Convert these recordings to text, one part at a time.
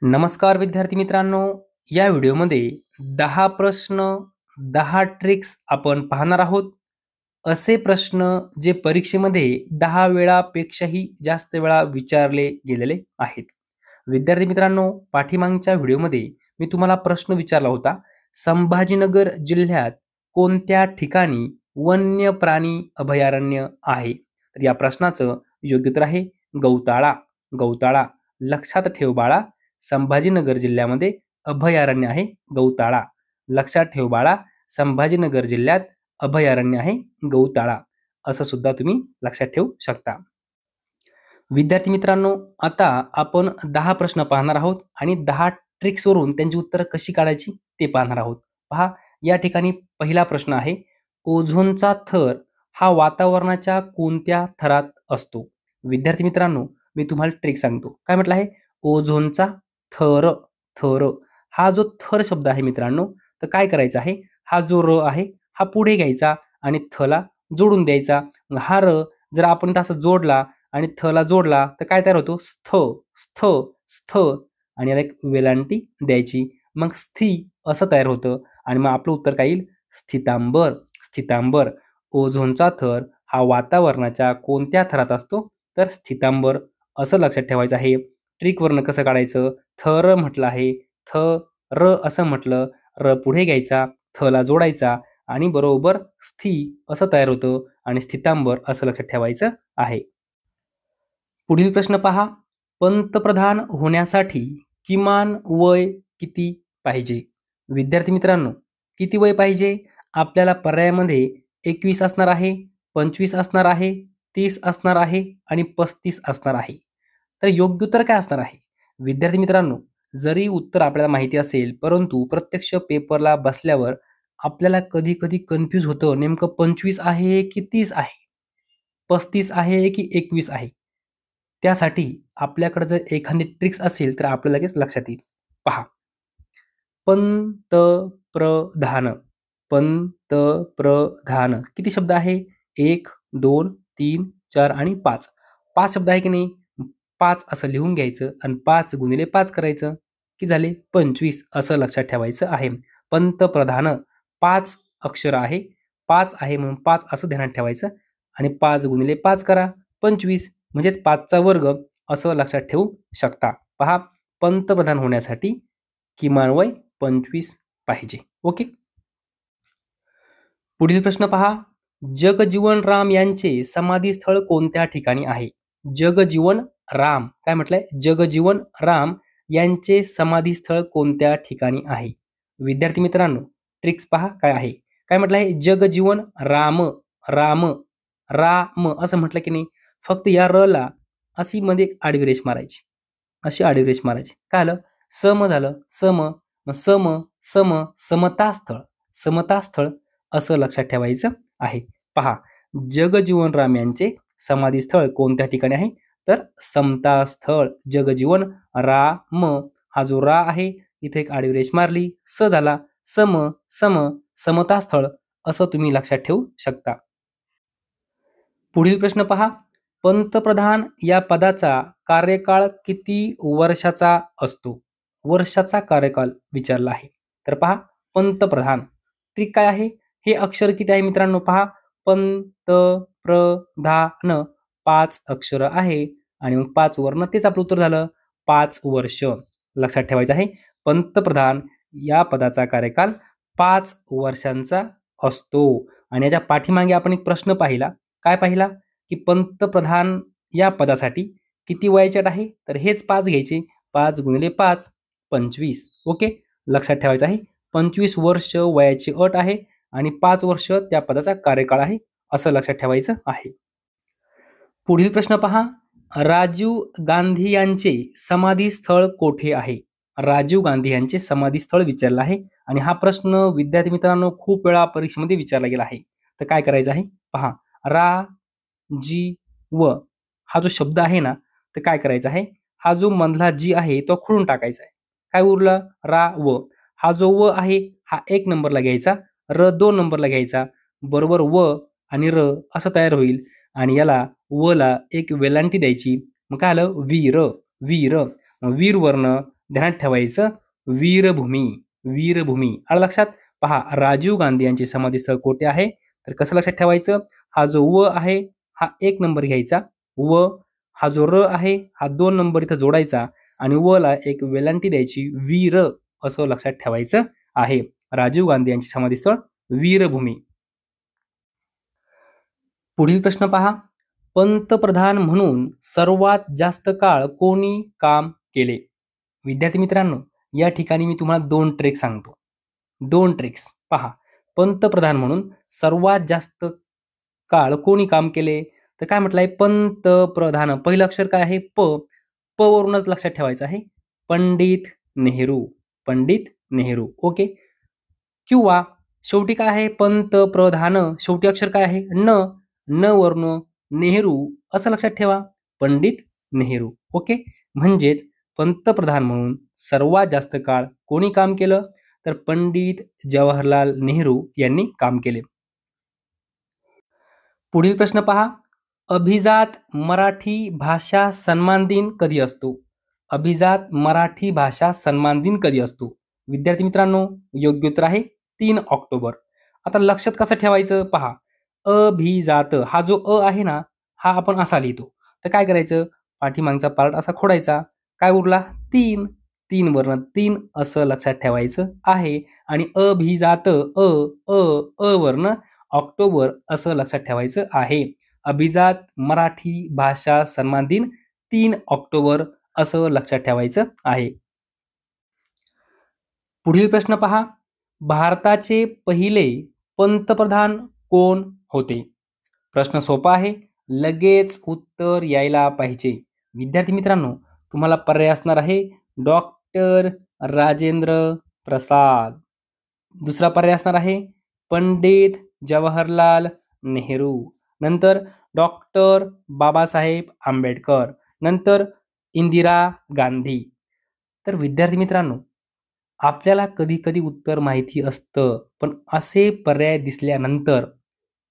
नमस्कार विद्यार्थी मित्रांनो, या व्हिडिओमध्ये 10 प्रश्न, 10 ट्रिक्स आपण पाहणार आहोत. असे प्रश्न जे परीक्षेमध्ये 10 वेळापेक्षाही जास्त वेळा विचारले गेलेले आहेत. विद्यार्थी मित्रांनो, पाठीमागच्या व्हिडिओमध्ये मी तुम्हाला प्रश्न विचारला होता. संभाजीनगर जिल्ह्यात कोणत्या ठिकाणी वन्य प्राणी अभयारण्य आहे? तर या प्रश्नाचं योग्य उत्तर आहे गौताळा. गौताळा. लक्षात ठेव बाळा, संभाजीनगर जिल्ह्यामध्ये अभयारण्य आहे गौताळा. लक्षात ठेव बाळा, संभाजीनगर जिल्ह्यात अभयारण्य आहे गौताळा. असं सुद्धा तुम्ही लक्षात ठेवू शकता. विद्यार्थी मित्रांनो, आता आपण 10 प्रश्न पाहणार आहोत आणि 10 ट्रिक्सवरून त्यांची उत्तरं कशी काढायची ते पाहणार आहोत. पहा, या ठिकाणी पहिला प्रश्न आहे, ओझोनचा थर हा वातावरणाच्या कोणत्या थरात असतो? विद्यार्थी मित्रांनो, मी तुम्हाला ट्रिक सांगतो. काय म्हटलं आहे? ओझोनचा थर. थर. हा जो थर शब्द आहे मित्रांनो, तर काय करायचं आहे? हा जो र आहे हा पुढे घ्यायचा आणि थला जोडून द्यायचा. हा र जर आपण असं जोडला आणि थला जोडला तर काय तयार होतो? स्थ. स्थ. स्थ. आणि याला एक वेलांटी द्यायची. मग स्थि असं तयार होतं आणि मग आपलं उत्तर काय येईल? स्थितांबर. स्थितांबर. ओझोनचा थर हा वातावरणाच्या कोणत्या थरात असतो? तर स्थितांबर. असं लक्षात ठेवायचं आहे. ट्रिकवरनं कसं काढायचं? थर म्हटलं आहे, थ र असं म्हटलं, र पुढे घ्यायचा, थला जोडायचा आणि बरोबर स्थि असं तयार होतं आणि स्थितांबर असं लक्षात ठेवायचं आहे. पुढील प्रश्न पहा, पंतप्रधान होण्यासाठी किमान वय किती पाहिजे? विद्यार्थी मित्रांनो, किती वय पाहिजे? आपल्याला पर्यायामध्ये 21 असणार आहे, 25 असणार आहे, 30 असणार आहे आणि 35 असणार आहे. तर योग्य उत्तर काय असणार आहे? विद्यार्थी मित्रांनो, जरी उत्तर आपल्याला माहिती असेल, परंतु प्रत्यक्ष पेपरला बसल्यावर आपल्याला कधी-कधी कन्फ्यूज होतं, नेमकं 25 आहे की 30 आहे? 35 आहे की 21 आहे? त्यासाठी आपल्याकडे जर एखादी ट्रिक्स असेल, तर आपल्याला लगेच लक्षात येईल. पहा, पंतप्रधान. पंतप्रधान. किती शब्द आहे? 1, 2, 3, 4 आणि 5. 5 शब्द आहे की नाही? 5 असं लिहून घ्यायचं आणि 5 गुणिले 5 करायचं. किती झाले? 25 असं लक्षात ठेवायचं आहे. पंतप्रधान 5 अक्षर आहे. 5 आहे म्हणून 5 असं ध्यानात ठेवायचं आणि 5 गुणिले 5 करा 25 म्हणजेच 5चा वर्ग असं लक्षात ठेवू शकता. पहा, पंतप्रधान होण्यासाठी किमान वय 25 पाहिजे. ओके. पुढील प्रश्न पहा, जगजीवन राम यांचे समाधीस्थळ कोणत्या ठिकाणी आहे? जगजीवन राम. काय म्हटलंय? जगजीवन राम यांचे समाधीस्थळ कोणत्या ठिकाणी आहे? विद्यार्थी मित्रांनो, ट्रिक्स पहा काय आहे. काय म्हटलं आहे? जगजीवन राम. राम. राम असं म्हटलं की नाही, फक्त या र ला अशी मध्ये आडवी रेष मारायची. अशी आडवी रेष मारायची. काय आलं? सम झालं. सम. मग सम, सम, समतास्थळ. समतास्थळ असं लक्षात ठेवायचं आहे. पहा, जगजीवन राम यांचे समाधीस्थळ कोणत्या ठिकाणी आहे? तर समतास्थळ. जगजीवन राम. हा जो रा आहे इथे एक आडवी रेष मारली, स झाला. सम, सम, समतास्थळ असं तुम्ही लक्षात ठेवू शकता. पुढील प्रश्न पहा, पंतप्रधान या पदाचा कार्यकाळ किती वर्षाचा असतो? वर्षाचा कार्यकाल विचारला आहे. तर पहा, पंतप्रधान. ट्रिक काय आहे? हे अक्षर किती आहे मित्रांनो? पहा, पंतप्रधान 5 अक्षर आहे आणि मग 5 वरनं तेच आपलं उत्तर झालं 5 वर्ष. लक्षात ठेवायचं आहे, पंतप्रधान या पदाचा कार्यकाल 5 वर्षांचा असतो. आणि याच्या पाठीमागे आपण एक प्रश्न पाहिला. काय पाहिला? की पंतप्रधान या पदासाठी किती वयाची अट आहे? तर हेच 5 घ्यायचे. 5 गुणिले 5 25. ओके. लक्षात ठेवायचं आहे, 25 वर्ष वयाची अट आहे आणि 5 वर्ष त्या पदाचा कार्यकाळ आहे असं लक्षात ठेवायचं आहे. पुढील प्रश्न पहा, राजीव गांधी यांचे समाधीस्थळ कोठे आहे? राजीव गांधी यांचे समाधीस्थळ विचारलं आहे आणि हा प्रश्न विद्यार्थी मित्रांनो खूप वेळा परीक्षेमध्ये विचारला गेला आहे. तर काय करायचं आहे? पहा, रा जी व हा जो शब्द आहे ना, तर काय करायचं आहे? हा जो मधला जी आहे तो खोडून टाकायचा आहे. काय उरलं? रा व. हा जो व आहे हा 1 नंबरला घ्यायचा, र 2 नंबरला घ्यायचा, बरोबर व आणि र असं तयार होईल आणि याला व ला एक वेलांटी द्यायची. मग काय आलं? वीर. वीर. वीर वर्ण ध्यानात ठेवायचं वीरभूमी. वीरभूमी आलं लक्षात. पहा राजीव गांधी यांचे समाधीस्थळ कोठे आहे? तर कसं लक्षात ठेवायचं? हा जो व आहे हा 1 नंबर घ्यायचा. व हा जो र आहे हा 2 नंबर इथं जोडायचा आणि व ला एक वेलांटी द्यायची. वीर असं लक्षात ठेवायचं आहे. राजीव गांधी यांचे समाधीस्थळ वीरभूमी. पुढील प्रश्न पहा. पंतप्रधान म्हणून सर्वात जास्त काळ कोणी काम केले? विद्यार्थी मित्रांनो, या ठिकाणी मी तुम्हाला 2 ट्रिक सांगतो. 2 ट्रिक्स पहा. पंतप्रधान म्हणून सर्वात जास्त काळ कोणी काम केले? तर काय म्हटलंय? पंतप्रधान. पहिलं अक्षर काय आहे? प. प वरूनच लक्षात ठेवायचं आहे. पंडित नेहरू. पंडित नेहरू. ओके. किंवा शेवटी काय आहे? पंतप्रधान. शेवटी अक्षर काय आहे? न. न वर्ण नेहरू असं लक्षात ठेवा. पंडित नेहरू. ओके. म्हणजेच पंतप्रधान म्हणून सर्वात जास्त काळ कोणी काम केलं? तर पंडित जवाहरलाल नेहरू यांनी काम केले. पुढील प्रश्न पहा. अभिजात मराठी भाषा सन्मान दिन कधी असतो? अभिजात मराठी भाषा सन्मान दिन कधी असतो? विद्यार्थी मित्रांनो, योग्य उत्तर आहे 3 ऑक्टोबर. आता लक्षात कसं ठेवायचं पहा. अभिजात हा जो अ आहे ना हा आपण असा लिहितो. तर काय करायचं? पाठीमागचा पार्ट असा खोडायचा. काय उरला? 3. 3 वर्ण 3 असं लक्षात ठेवायचं आहे. आणि अभिजात अ अ अ वर्ण ऑक्टोबर असं लक्षात ठेवायचं आहे. अभिजात मराठी भाषा सन्मान दिन 3 ऑक्टोबर असं लक्षात ठेवायचं आहे. पुढील प्रश्न पहा. भारताचे पहिले पंतप्रधान कोण होते? प्रश्न सोपा आहे. लगेच उत्तर यायला पाहिजे. विद्यार्थी मित्रांनो, तुम्हाला पर्याय असणार आहे डॉक्टर राजेंद्र प्रसाद. दुसरा पर्याय असणार आहे पंडित जवाहरलाल नेहरू. नंतर डॉक्टर बाबासाहेब आंबेडकर. नंतर इंदिरा गांधी. तर विद्यार्थी मित्रांनो, आपल्याला कधी-कधी उत्तर माहिती असतं, पण असे पर्याय दिसल्यानंतर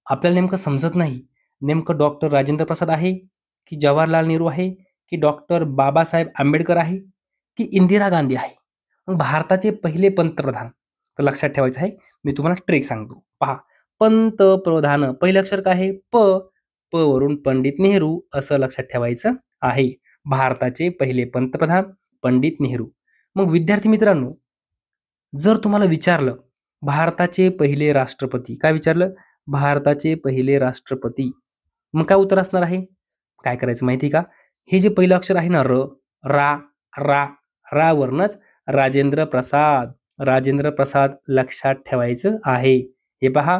आपल्याला नेमकं समजत नाही. नेमकं डॉक्टर राजेंद्र प्रसाद आहे, की जवाहरलाल नेहरू आहे, की डॉक्टर बाबासाहेब आंबेडकर आहे, की इंदिरा गांधी आहे. मग भारताचे पहिले पंतप्रधान तर लक्षात ठेवायचं आहे. मी तुम्हाला ट्रिक सांगतो. पहा, पंतप्रधान पहिलं अक्षर काय आहे? प. प वरून पंडित नेहरू असं लक्षात ठेवायचं आहे. भारताचे पहिले पंतप्रधान पंडित नेहरू. मग विद्यार्थी मित्रांनो, जर तुम्हाला विचारलं भारताचे पहिले राष्ट्रपती, काय विचारलं? भारताचे पहिले राष्ट्रपती. मग काय उत्तर असणार आहे? काय करायचं माहिती आहे का? हे जे पहिलं अक्षर आहे ना र, रा, रा, रा वरनच राजेंद्र प्रसाद. राजेंद्र प्रसाद लक्षात ठेवायचं आहे. हे पहा,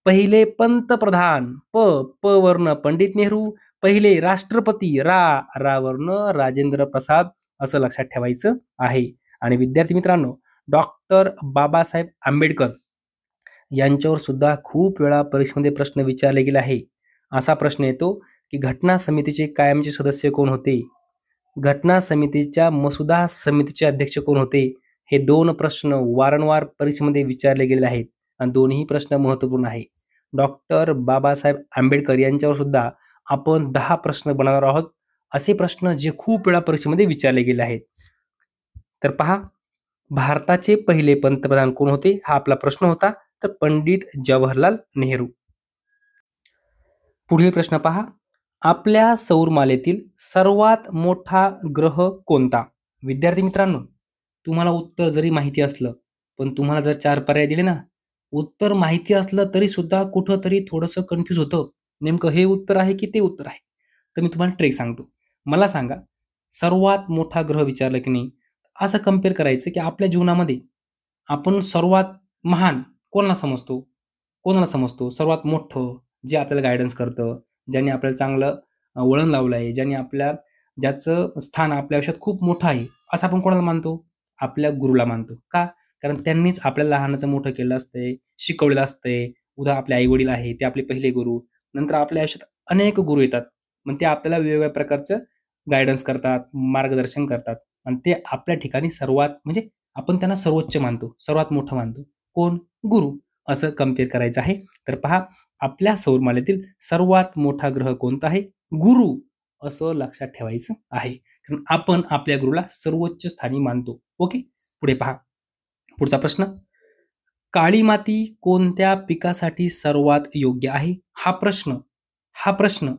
पहिले पंतप्रधान प. प वर्ण पंडित नेहरू. पहिले राष्ट्रपती रा. रा वर्ण राजेंद्र प्रसाद असं लक्षात ठेवायचं आहे. आणि विद्यार्थी मित्रांनो, डॉक्टर बाबासाहेब आंबेडकर यांच्यावर सुद्धा खूप वेळा परीक्षेमध्ये प्रश्न विचारले गेले आहे. असा प्रश्न येतो की घटना समितीचे कायमचे सदस्य कोण होते? घटना समितीच्या मसुदा समितीचे अध्यक्ष कोण होते? हे 2 प्रश्न वारंवार परीक्षेमध्ये विचारले गेलेले आहेत आणि दोन्ही प्रश्न महत्त्वपूर्ण आहे. डॉक्टर बाबासाहेब आंबेडकर यांच्यावर सुद्धा आपण 10 प्रश्न बनवणार आहोत. असे प्रश्न जे खूप वेळा परीक्षेमध्ये विचारले गेले आहेत. तर पहा, भारताचे पहिले पंतप्रधान कोण होते? हा आपला प्रश्न होता. तर पंडित जवाहरलाल नेहरू. पुढील प्रश्न पहा. आपल्या सौरमालेतील सर्वात मोठा ग्रह कोणता? विद्यार्थी मित्रांनो, तुम्हाला उत्तर जरी माहिती असलं, पण तुम्हाला जर 4 पर्याय दिले ना, उत्तर माहिती असलं तरी सुद्धा कुठंतरी थोडंसं कन्फ्यूज होतं. नेमकं हे उत्तर आहे की ते उत्तर आहे? तर मी तुम्हाला ट्रिक सांगतो. मला सांगा, सर्वात मोठा ग्रह विचारलं की नाही, असं कंपेअर करायचं की आपल्या जीवनामध्ये आपण सर्वात महान कोणाला समजतो? कोणाला समजतो? सर्वात मोठं, जे आपल्याला गाईडन्स करतं, ज्याने आपल्याला चांगलं वळण लावलं आहे, ज्याचं स्थान आपल्या आयुष्यात खूप मोठं आहे, असं आपण कोणाला मानतो? आपल्या गुरुला मानतो. का? कारण त्यांनीच आपल्याला लहानाचं मोठं केलं असतंय, शिकवलेलं असतंय. उदा आपले आई-वडील आहे, ते आपले पहिले गुरु. नंतर आपल्या आयुष्यात अनेक गुरु येतात. मग ते आपल्याला वेगवेगळ्या प्रकारचं गाईडन्स करतात, मार्गदर्शन करतात आणि ते आपल्या ठिकाणी सर्वात म्हणजे आपण त्यांना सर्वोच्च मानतो, सर्वात मोठं मानतो. कोण? गुरु. असं कंपेअर करायचं आहे. तर पहा, आपल्या सौरमालेतील सर्वात मोठा ग्रह कोणता आहे? गुरु असं लक्षात ठेवायचं आहे. कारण आपण आपल्या गुरुला सर्वोच्च स्थानी मानतो. ओके. पुढे पहा. पुढचा प्रश्न. काळी माती कोणत्या पिकासाठी सर्वात योग्य आहे? हा प्रश्न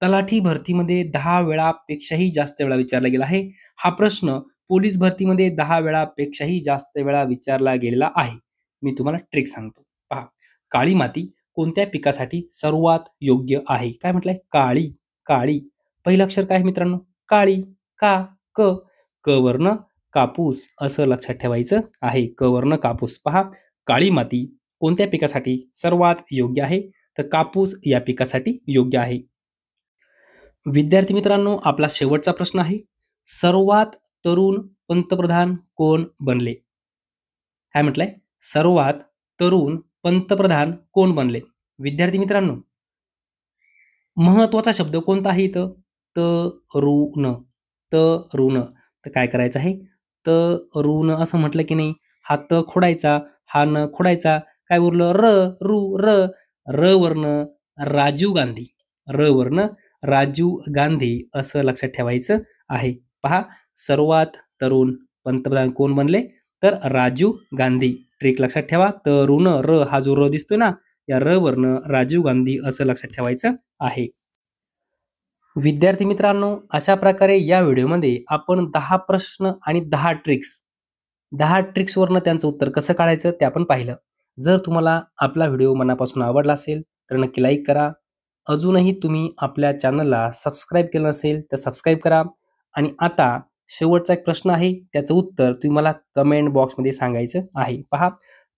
तलाठी भरतीमध्ये 10 वेळापेक्षाही जास्त वेळा विचारला गेला आहे. हा प्रश्न पोलीस भरतीमध्ये 10 वेळापेक्षाही जास्त वेळा विचारला गेलेला आहे. मी तुम्हाला ट्रिक सांगतो. पहा. काळी माती कोणत्या पिकासाठी सर्वात योग्य आहे? काय म्हटलंय? काळी. काळी. पहिलं अक्षर काय आहे मित्रांनो? काळी. का? क. क वर्ण कापूस असं लक्षात ठेवायचं आहे. क वर्ण कापूस. पहा. काळी माती कोणत्या पिकासाठी सर्वात योग्य आहे? तर कापूस या पिकासाठी योग्य आहे. विद्यार्थी मित्रांनो, आपला शेवटचा प्रश्न आहे. सर्वात तरुण पंतप्रधान कोण बनले? काय म्हटलंय? सर्वात तरुण पंतप्रधान कोण बनले? विद्यार्थी मित्रांनो, महत्वाचा शब्द कोणता आहे इथं? तरुण. तरुण. तर काय करायचं आहे? तरुण असं म्हटलं की नाही, हा त खोडायचा, हा न खोडायचा. काय उरलं? र, रू, र. र वर्ण राजीव गांधी. र वर्ण राजीव गांधी असं लक्षात ठेवायचं आहे. पहा. सर्वात तरुण पंतप्रधान कोण बनले? तर राजीव गांधी. ट्रिक लक्षात ठेवा. तरुण र हा जो र दिसतोय ना, या र वर्ण राजीव गांधी असं लक्षात ठेवायचं आहे. विद्यार्थी मित्रांनो, अशा प्रकारे या व्हिडिओमध्ये आपण 10 प्रश्न आणि 10 ट्रिक्सवरनं त्यांचं उत्तर कसं काढायचं ते आपण पाहिलं. जर तुम्हाला आपला व्हिडिओ मनापासून आवडला असेल तर नक्की लाईक करा. अजूनही तुम्ही आपल्या चॅनलला सबस्क्राईब केलं नसेल तर सबस्क्राईब करा. आणि आता शेवटचा एक प्रश्न आहे, त्याचं उत्तर तुम्ही मला कमेंट बॉक्समध्ये सांगायचं आहे. पहा.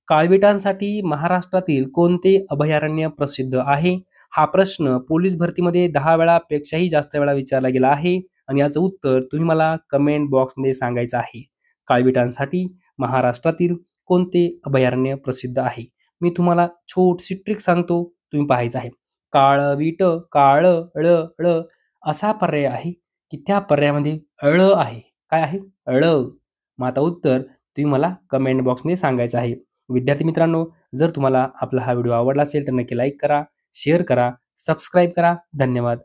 काळविटांसाठी महाराष्ट्रातील कोणते अभयारण्य प्रसिद्ध आहे? हा प्रश्न पोलीस भरतीमध्ये 10 वेळापेक्षाही जास्त वेळा विचारला गेला आहे आणि याचं उत्तर तुम्ही मला कमेंट बॉक्समध्ये सांगायचं आहे. काळविटांसाठी महाराष्ट्रातील कोणते अभयारण्य प्रसिद्ध आहे? मी तुम्हाला छोटीशी ट्रिक सांगतो, तुम्ही पाहायचं आहे. काळविट, काळ, ळ, ळ असा पर्याय आहे की त्या पर्यायामध्ये ळ आहे. काय आहे? ळ. मग आता उत्तर तुम्ही मला कमेंट बॉक्समध्ये सांगायचं आहे. विद्यार्थी मित्रांनो, जर तुम्हाला आपला हा व्हिडिओ आवडला असेल तर नक्की लाईक करा, शेअर करा, सबस्क्राईब करा. धन्यवाद.